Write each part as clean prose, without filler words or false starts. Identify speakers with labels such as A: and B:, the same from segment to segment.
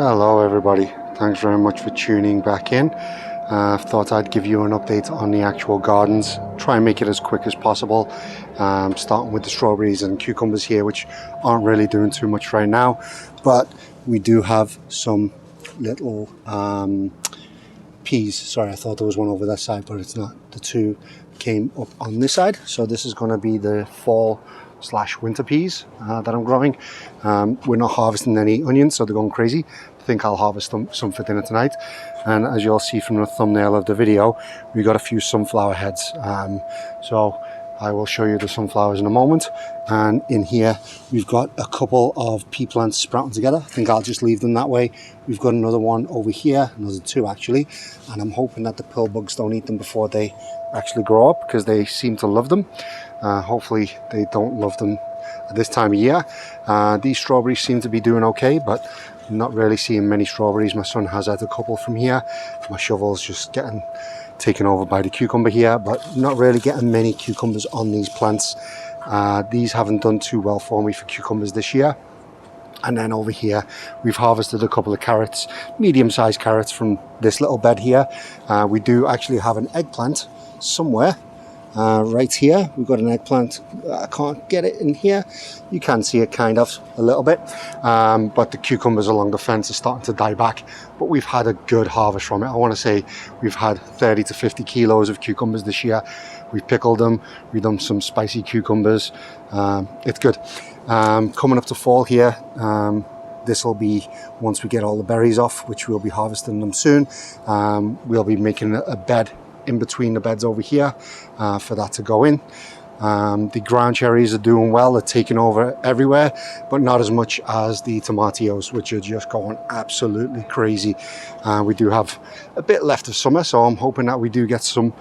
A: Hello everybody, thanks very much for tuning back in. Thought I'd give you an update on the actual gardens, try and make it as quick as possible, starting with the strawberries and cucumbers here, which aren't really doing too much right now, but we do have some little peas. Sorry, I thought there was one over that side, but it's not. The two came up on this side, so this is going to be the fall/winter peas that I'm growing. We're not harvesting any onions, so they're going crazy. I think I'll harvest some for dinner tonight. And as you'll see from the thumbnail of the video, we got a few sunflower heads. So I will show you the sunflowers in a moment. And in here, we've got a couple of pea plants sprouting together. I think I'll just leave them that way. We've got another one over here, another two actually. And I'm hoping that the pill bugs don't eat them before they actually grow up, because they seem to love them. Hopefully they don't love them at this time of year. These strawberries seem to be doing okay, but I'm not really seeing many strawberries. My son has had a couple from here. My shovel's just getting taken over by the cucumber here, but not really getting many cucumbers on these plants. These haven't done too well for me for cucumbers this year. And then over here, we've harvested a couple of carrots, medium-sized carrots from this little bed here. We do actually have an eggplant somewhere. Right here, we've got an eggplant. I can't get it in here. You can see it kind of a little bit. But the cucumbers along the fence are starting to die back. But we've had a good harvest from it. I want to say we've had 30 to 50 kilos of cucumbers this year. We've pickled them. We've done some spicy cucumbers. It's good. Coming up to fall here, this will be once we get all the berries off, which we'll be harvesting them soon. We'll be making a bed in between the beds over here for that to go in. The ground cherries are doing well. They're taking over everywhere, but not as much as the tomatoes, which are just going absolutely crazy. We do have a bit left of summer, so I'm hoping that we do get some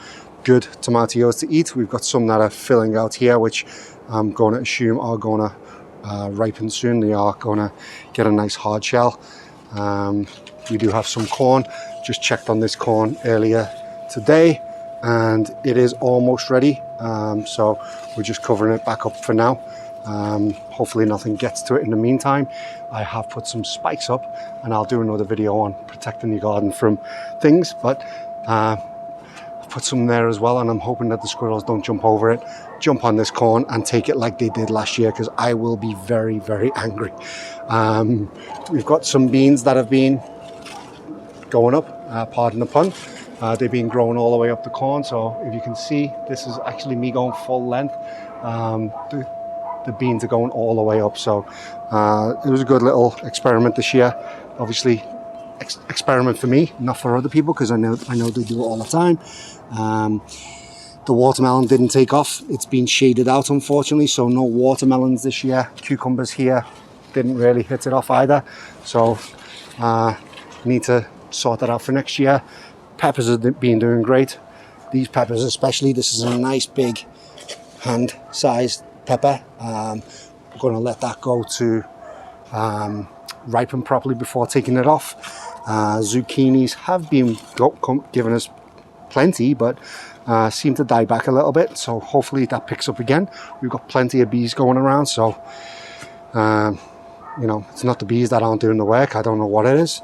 A: good tomatoes to eat. We've got some that are filling out here, which I'm going to assume are going to ripen soon. They are going to get a nice hard shell. We do have some corn. Just checked on this corn earlier today, and it is almost ready. So we're just covering it back up for now. Hopefully nothing gets to it in the meantime. I have put some spikes up, and I'll do another video on protecting your garden from things, but I've put some there as well, and I'm hoping that the squirrels don't jump over it, jump on this corn and take it like they did last year, because I will be very, very angry. We've got some beans that have been going up, pardon the pun. They've been growing all the way up the corn, so if you can see, this is actually me going full length. The beans are going all the way up, so it was a good little experiment this year. Obviously, experiment for me, not for other people, because I know they do it all the time. The watermelon didn't take off. It's been shaded out, unfortunately, so no watermelons this year. Cucumbers here didn't really hit it off either, so need to sort that out for next year. Peppers have been doing great. These peppers especially, this is a nice big hand-sized pepper. I'm going to let that go to ripen properly before taking it off. Zucchinis have been giving us plenty, but seem to die back a little bit, so hopefully that picks up again. We've got plenty of bees going around, so you know, it's not the bees that aren't doing the work. I don't know what it is.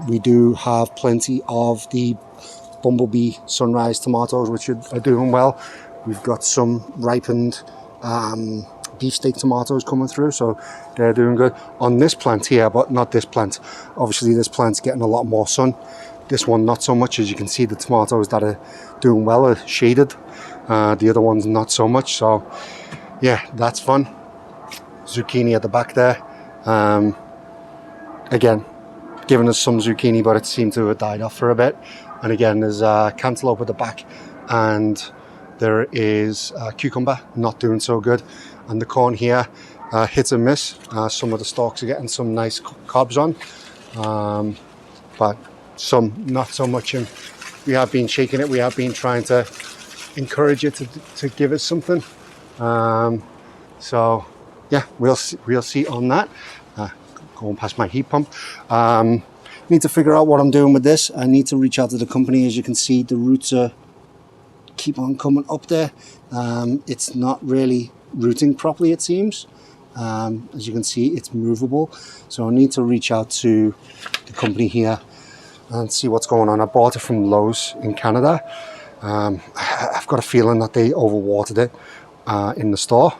A: We do have plenty of the bumblebee sunrise tomatoes, which are doing well. We've got some ripened beefsteak tomatoes coming through, so they're doing good on this plant here, but not this plant. Obviously this plant's getting a lot more sun. This one not so much. As you can see, the tomatoes that are doing well are shaded. The other ones not so much, so yeah, that's fun. Zucchini at the back there. Again, giving us some zucchini, but it seemed to have died off for a bit. And again, there's cantaloupe at the back, and there is cucumber, not doing so good. And the corn here, hit and miss. Some of the stalks are getting some nice cobs on, but some not so much. And we have been shaking it. We have been trying to encourage it to give us something. So yeah, we'll see on that. Going past my heat pump. Need to figure out what I'm doing with this. I need to reach out to the company. As you can see, the roots keep on coming up there. It's not really rooting properly, it seems. As you can see, it's movable, so I need to reach out to the company here and see what's going on. I bought it from Lowe's in Canada. I've got a feeling that they overwatered it in the store.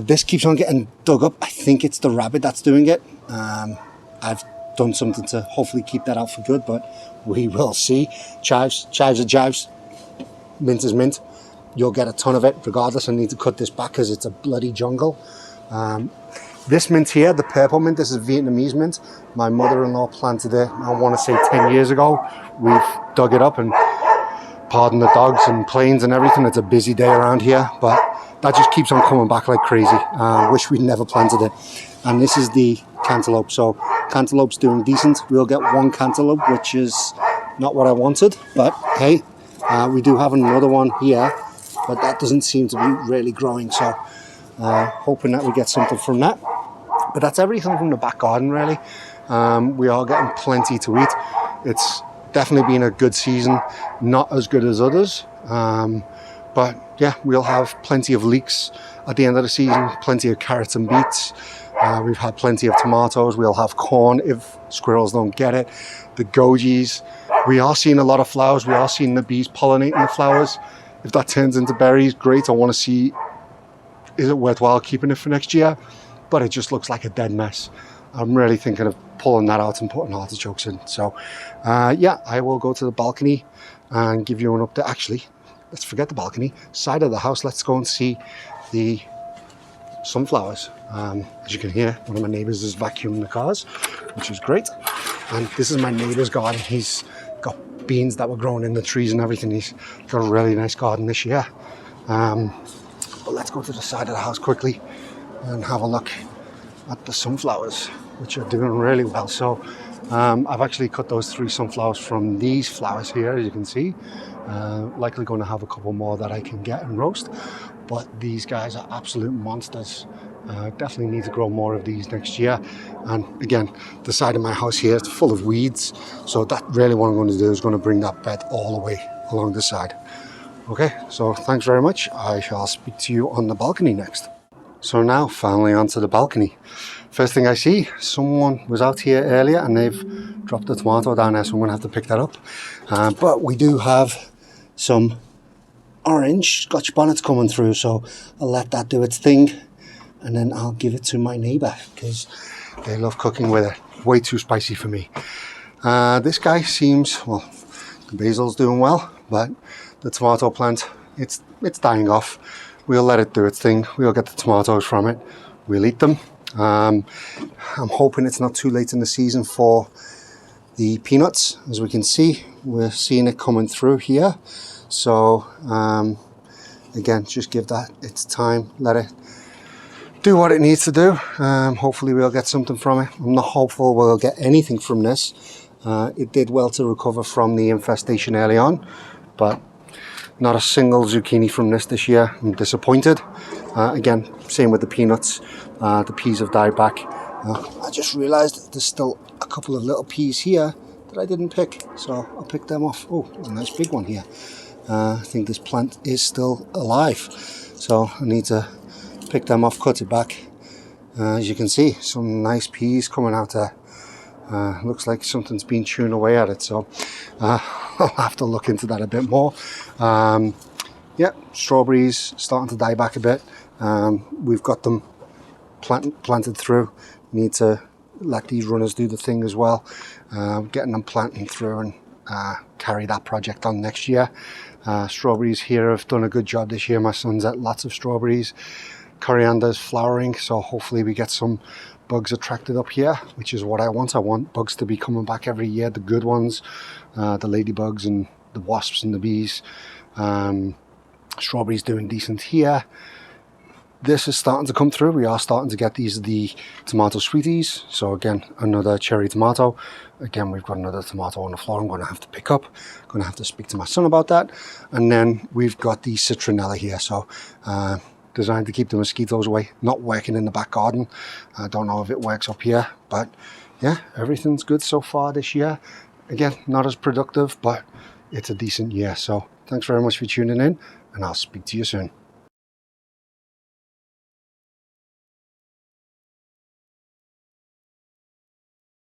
A: This keeps on getting dug up. I think it's the rabbit that's doing it. I've done something to hopefully keep that out for good, but we will see. Chives are chives, mint is mint. You'll get a ton of it regardless. I need to cut this back because it's a bloody jungle. This mint here, the purple mint, this is Vietnamese mint. My mother-in-law planted it, I want to say 10 years ago. We've dug it up, and pardon the dogs and planes and everything, it's a busy day around here, but that just keeps on coming back like crazy. Wish we'd never planted it. And this is the cantaloupe. So cantaloupe's doing decent. We'll get one cantaloupe, which is not what I wanted, but hey, we do have another one here, but that doesn't seem to be really growing, so hoping that we get something from that. But that's everything from the back garden, really. We are getting plenty to eat. It's definitely been a good season, not as good as others, but yeah, we'll have plenty of leeks at the end of the season, plenty of carrots and beets. We've had plenty of tomatoes. We'll have corn if squirrels don't get it. The gojies. We are seeing a lot of flowers. We are seeing the bees pollinating the flowers. If that turns into berries, great. I want to see, is it worthwhile keeping it for next year? But it just looks like a dead mess. I'm really thinking of pulling that out and putting artichokes in. So yeah, I will go to the balcony and give you an update. Actually, let's forget the balcony. Side of the house, let's go and see the sunflowers. As you can hear, one of my neighbors is vacuuming the cars, which is great. And this is my neighbor's garden. He's got beans that were growing in the trees and everything. He's got a really nice garden this year. But let's go to the side of the house quickly and have a look at the sunflowers, which are doing really well. So I've actually cut those 3 sunflowers from these flowers here, as you can see. Likely going to have a couple more that I can get and roast, but these guys are absolute monsters. Definitely need to grow more of these next year. And again, the side of my house here is full of weeds, so that really what I'm going to do is going to bring that bed all the way along the side. Okay, so thanks very much. I shall speak to you on the balcony next. So now finally onto the balcony. First thing I see, someone was out here earlier and they've dropped a tomato down there, so I'm going to have to pick that up. But we do have some orange Scotch bonnets coming through, so I'll let that do its thing, and then I'll give it to my neighbour because they love cooking with it. Way too spicy for me. This guy seems, well, the basil's doing well, but the tomato plant, it's dying off. We'll let it do its thing. We'll get the tomatoes from it. We'll eat them. I'm hoping it's not too late in the season for the peanuts. As we can see, we're seeing it coming through here. So again, just give that its time. Let it do what it needs to do. Hopefully we'll get something from it. I'm not hopeful we'll get anything from this. It did well to recover from the infestation early on, but not a single zucchini from this year. I'm disappointed. Again, same with the peanuts. The peas have died back. I just realized there's still a couple of little peas here that I didn't pick, so I'll pick them off. Oh, a nice big one here. I think this plant is still alive, so I need to pick them off, cut it back. As you can see, some nice peas coming out there. Looks like something's been chewing away at it, so I'll have to look into that a bit more. Yeah, strawberries starting to die back a bit. We've got them planted through. Need to let these runners do the thing as well. Getting them planting through and carry that project on next year. Strawberries here have done a good job this year. My son's at lots of strawberries. Coriander's flowering, so hopefully we get some bugs attracted up here, which is what I want. I want bugs to be coming back every year, the good ones, the ladybugs and the wasps and the bees. Strawberries doing decent here. This is starting to come through. We are starting to get these, the tomato sweeties. So again, another cherry tomato. Again, we've got another tomato on the floor I'm going to have to pick up. Going to have to speak to my son about that. And then we've got the citronella here. So designed to keep the mosquitoes away. Not working in the back garden. I don't know if it works up here, but yeah, everything's good so far this year. Again, not as productive, but it's a decent year. So thanks very much for tuning in, and I'll speak to you soon.